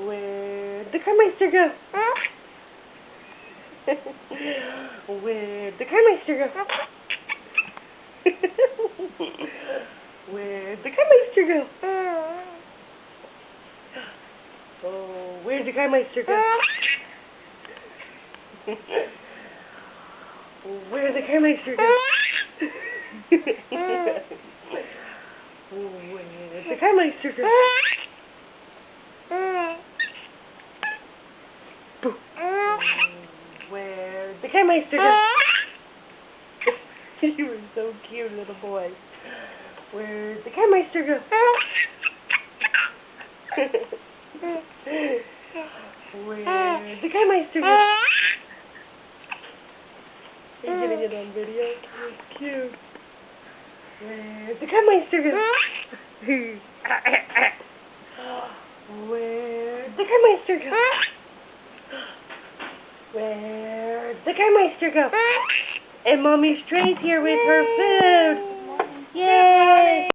Where'd the Carmeister go? Where'd the Carmeister go? Where'd the Carmeister go? Oh, where'd the Carmeister go? Where'd the Carmeister go? Where'd the Carmeister go? Where'd the Carmeister go? You were so cute, little boy. Where'd the Carmeister go? Where'd the Carmeister go? Are you getting it on video? It's cute. Where'd the Carmeister go? Where'd the Carmeister go? Where'd the Carmeister go? And Mommy Stray's here with her food. Yay!